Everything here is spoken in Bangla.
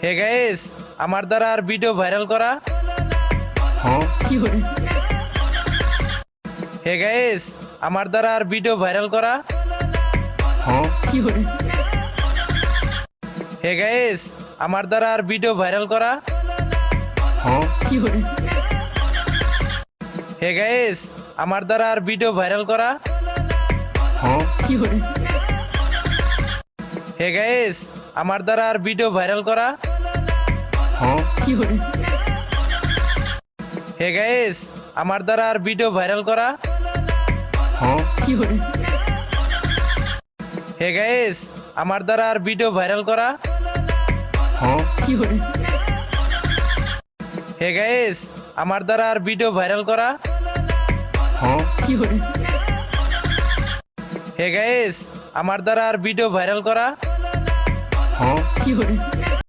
হে গাইস, আমার দ্বারা আর ভিডিও ভাইরাল করা। হে গাইস, আমার দ্বারা আর ভিডিও ভাইরাল করা। হে গাইস, আমার দ্বারা আর ভিডিও ভাইরাল করা। হে গাইস, আমার দ্বারা আর ভিডিও ভাইরাল করা। হে গাইস, আমার দ্বারা আর ভিডিও ভাইরাল করা। হে গাইস, আমার দ্বারা আর ভিডিও ভাইরাল করা। হে গাইস, আমার দ্বারা আর ভিডিও ভাইরাল করা। হে গাইস, আমার দ্বারা আর ভিডিও ভাইরাল করা। হে গাইস, আমার দ্বারা আর ভিডিও ভাইরাল করা।